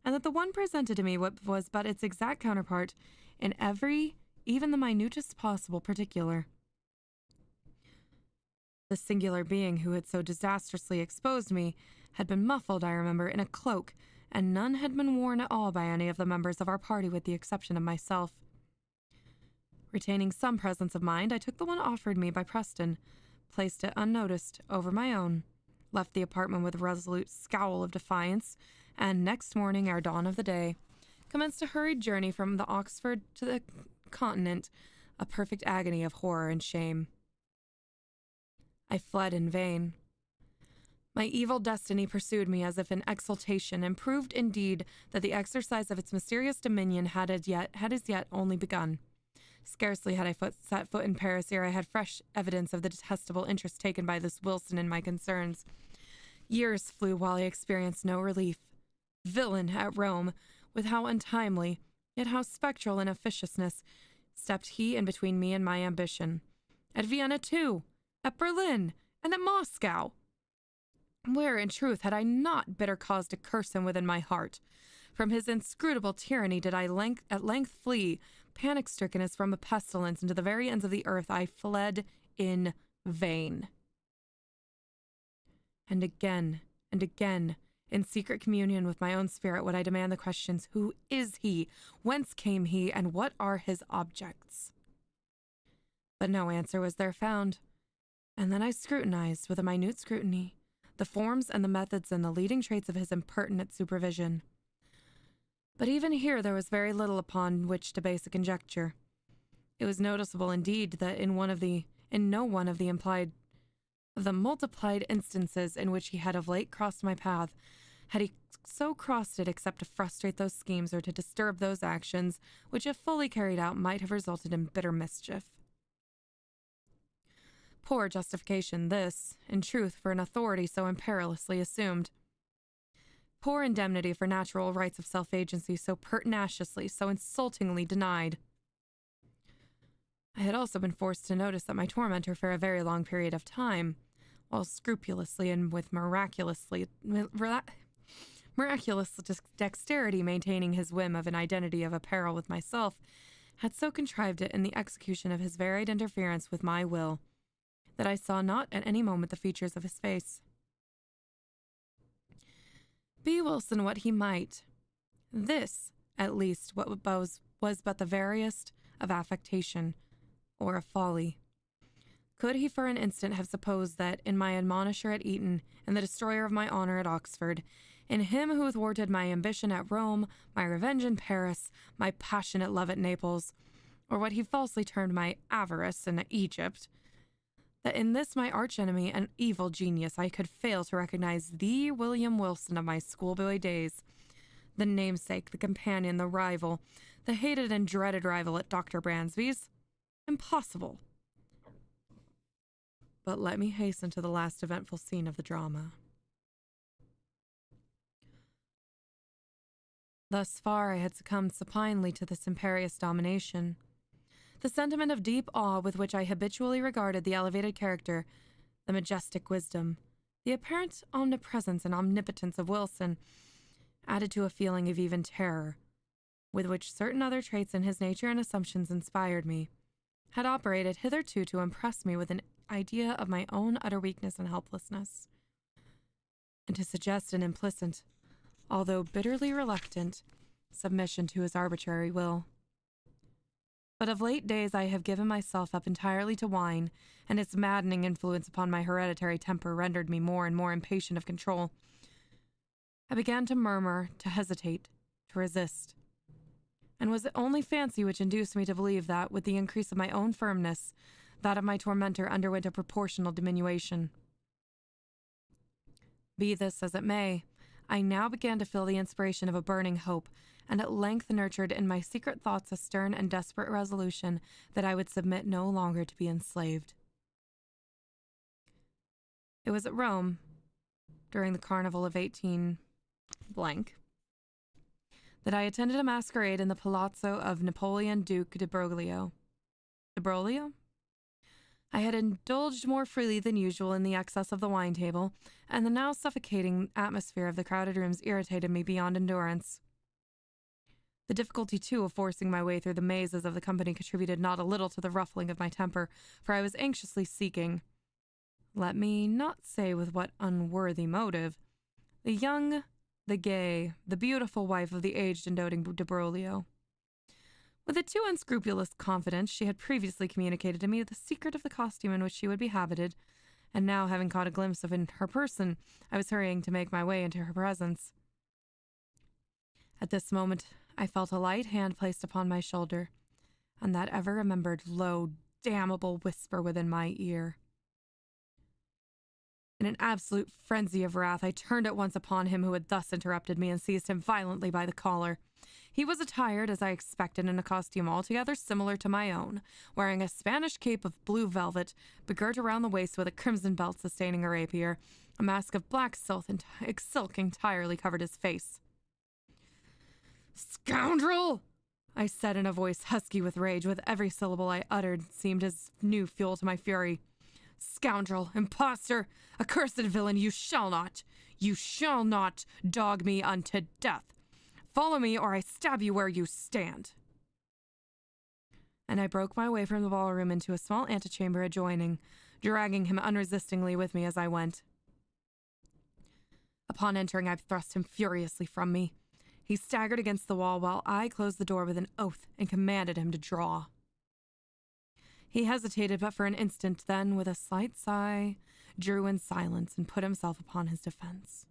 and that the one presented to me was but its exact counterpart in every, even the minutest possible particular. The singular being who had so disastrously exposed me had been muffled, I remember, in a cloak, and none had been worn at all by any of the members of our party with the exception of myself. Retaining some presence of mind, I took the one offered me by Preston, placed it unnoticed over my own, left the apartment with a resolute scowl of defiance, and next morning, ere dawn of the day, commenced a hurried journey from the Oxford to the Continent, a perfect agony of horror and shame. I fled in vain. My evil destiny pursued me as if in exultation, and proved indeed that the exercise of its mysterious dominion had as yet only begun. Scarcely had I set foot in Paris ere I had fresh evidence of the detestable interest taken by this Wilson in my concerns. Years flew while I experienced no relief. Villain at Rome, with how untimely, yet how spectral an officiousness, stepped he in between me and my ambition. At Vienna, too, at Berlin, and at Moscow. Where, in truth, had I not bitter cause to curse him within my heart? From his inscrutable tyranny did I at length flee, panic-stricken as from a pestilence, into the very ends of the earth. I fled in vain. And again, in secret communion with my own spirit, would I demand the questions: who is he? Whence came he? And what are his objects? But no answer was there found. And then I scrutinized, with a minute scrutiny, the forms and the methods and the leading traits of his impertinent supervision. But even here there was very little upon which to base a conjecture. It was noticeable, indeed, that in no one of the multiplied instances in which he had of late crossed my path, had he so crossed it except to frustrate those schemes or to disturb those actions which, if fully carried out, might have resulted in bitter mischief. Poor justification this, in truth, for an authority so imperilously assumed. Poor indemnity for natural rights of self-agency so pertinaciously, so insultingly denied. I had also been forced to notice that my tormentor for a very long period of time, while scrupulously and with miraculous dexterity maintaining his whim of an identity of apparel with myself, had so contrived it in the execution of his varied interference with my will, that I saw not at any moment the features of his face. Be Wilson what he might, this, at least, was but the veriest of affectation, or of folly. Could he for an instant have supposed that, in my admonisher at Eton, and the destroyer of my honor at Oxford, in him who thwarted my ambition at Rome, my revenge in Paris, my passionate love at Naples, or what he falsely termed my avarice in Egypt, that in this my archenemy and evil genius I could fail to recognize the William Wilson of my schoolboy days, the namesake, the companion, the rival, the hated and dreaded rival at Dr. Bransby's? Impossible. But let me hasten to the last eventful scene of the drama. Thus far, I had succumbed supinely to this imperious domination. The sentiment of deep awe with which I habitually regarded the elevated character, the majestic wisdom, the apparent omnipresence and omnipotence of Wilson, added to a feeling of even terror, with which certain other traits in his nature and assumptions inspired me, had operated hitherto to impress me with an idea of my own utter weakness and helplessness, and to suggest an implicit, although bitterly reluctant, submission to his arbitrary will. But of late days I have given myself up entirely to wine, and its maddening influence upon my hereditary temper rendered me more and more impatient of control. I began to murmur, to hesitate, to resist. And was it only fancy which induced me to believe that, with the increase of my own firmness, that of my tormentor underwent a proportional diminution? Be this as it may, I now began to feel the inspiration of a burning hope, and at length nurtured in my secret thoughts a stern and desperate resolution that I would submit no longer to be enslaved. It was at Rome, during the carnival of 18 blank, that I attended a masquerade in the palazzo of Napoleon Duke de Broglio. De Broglio? I had indulged more freely than usual in the excess of the wine table, and the now suffocating atmosphere of the crowded rooms irritated me beyond endurance. The difficulty, too, of forcing my way through the mazes of the company contributed not a little to the ruffling of my temper, for I was anxiously seeking, let me not say with what unworthy motive, the young, the gay, the beautiful wife of the aged and doting de Broglio. With a too unscrupulous confidence, she had previously communicated to me the secret of the costume in which she would be habited, and now, having caught a glimpse of her person, I was hurrying to make my way into her presence. At this moment, I felt a light hand placed upon my shoulder, and that ever-remembered low, damnable whisper within my ear. In an absolute frenzy of wrath, I turned at once upon him who had thus interrupted me and seized him violently by the collar. He was attired, as I expected, in a costume altogether similar to my own, wearing a Spanish cape of blue velvet, begirt around the waist with a crimson belt sustaining a rapier. A mask of black silk entirely covered his face. "Scoundrel!" I said in a voice husky with rage. With every syllable I uttered seemed as new fuel to my fury. "Scoundrel! Impostor! Accursed villain! You shall not dog me unto death! Follow me, or I stab you where you stand!" And I broke my way from the ballroom into a small antechamber adjoining, dragging him unresistingly with me as I went. Upon entering, I thrust him furiously from me. He staggered against the wall while I closed the door with an oath and commanded him to draw. He hesitated but for an instant, then, with a slight sigh, drew in silence and put himself upon his defense.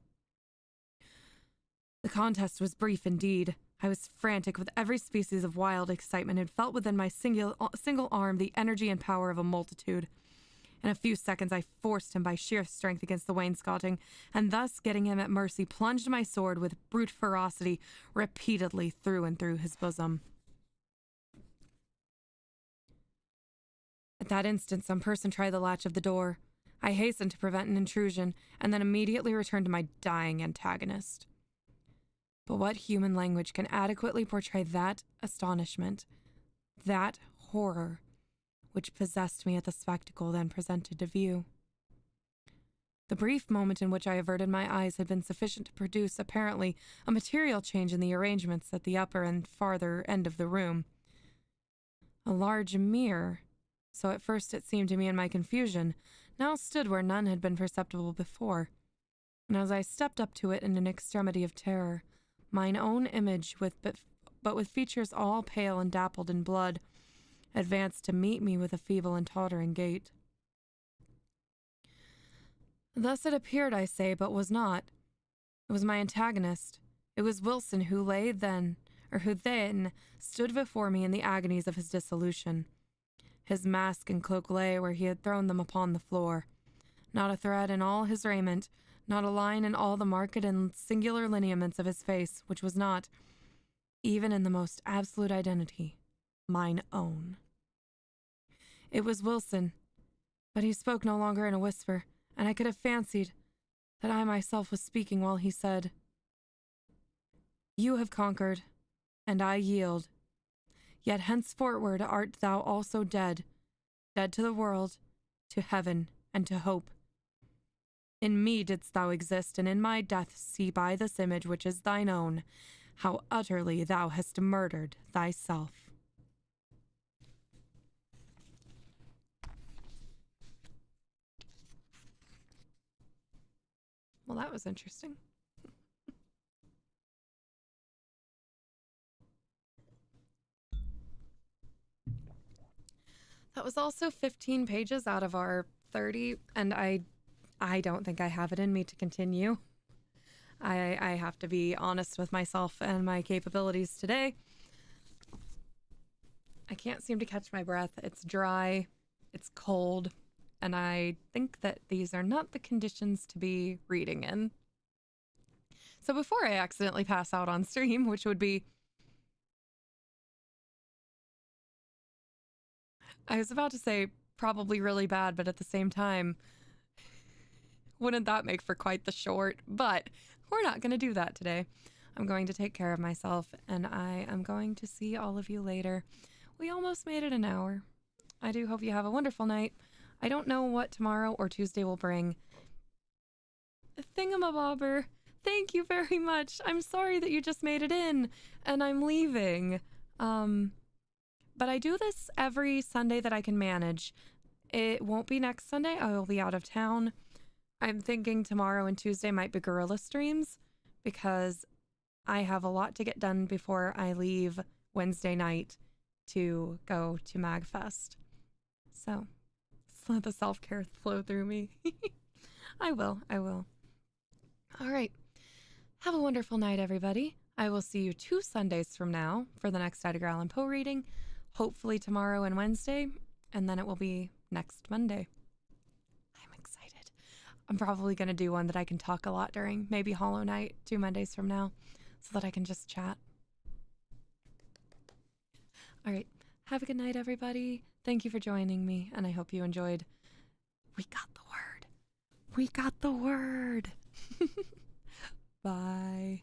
The contest was brief indeed. I was frantic with every species of wild excitement and felt within my single arm the energy and power of a multitude. In a few seconds, I forced him by sheer strength against the wainscoting, and thus, getting him at mercy, plunged my sword with brute ferocity repeatedly through and through his bosom. At that instant, some person tried the latch of the door. I hastened to prevent an intrusion, and then immediately returned to my dying antagonist. But what human language can adequately portray that astonishment, that horror, which possessed me at the spectacle then presented to view? The brief moment in which I averted my eyes had been sufficient to produce, apparently, a material change in the arrangements at the upper and farther end of the room. A large mirror, so at first it seemed to me in my confusion, now stood where none had been perceptible before, and as I stepped up to it in an extremity of terror, mine own image, but with features all pale and dappled in blood, advanced to meet me with a feeble and tottering gait. Thus it appeared, I say, but was not. It was my antagonist. It was Wilson who then stood before me in the agonies of his dissolution. His mask and cloak lay where he had thrown them upon the floor. Not a thread in all his raiment, not a line in all the marked and singular lineaments of his face, which was not, even in the most absolute identity, mine own. It was Wilson. But he spoke no longer in a whisper, and I could have fancied that I myself was speaking while he said, "You have conquered, and I yield. Yet henceforward art thou also dead, dead to the world, to heaven, and to hope. In me didst thou exist, and in my death see by this image which is thine own, how utterly thou hast murdered thyself." Well, that was interesting. That was also 15 pages out of our 30, and I don't think I have it in me to continue. I have to be honest with myself and my capabilities today. I can't seem to catch my breath. It's dry, it's cold, and I think that these are not the conditions to be reading in. So before I accidentally pass out on stream, which would be... I was about to say probably really bad, but at the same time, wouldn't that make for quite the short? But we're not going to do that today. I'm going to take care of myself, and I am going to see all of you later. We almost made it an hour. I do hope you have a wonderful night. I don't know what tomorrow or Tuesday will bring. Thingamabobber, thank you very much. I'm sorry that you just made it in, and I'm leaving. But I do this every Sunday that I can manage. It won't be next Sunday. I will be out of town. I'm thinking tomorrow and Tuesday might be gorilla streams because I have a lot to get done before I leave Wednesday night to go to MagFest. So just let the self-care flow through me. I will. All right. Have a wonderful night, everybody. I will see you 2 Sundays from now for the next Edgar Allan Poe reading. Hopefully tomorrow and Wednesday, and then it will be next Monday. I'm excited. I'm probably going to do one that I can talk a lot during, maybe Hollow Knight 2 Mondays from now, so that I can just chat. All right. Have a good night, everybody. Thank you for joining me, and I hope you enjoyed. We got the word. We got the word. Bye.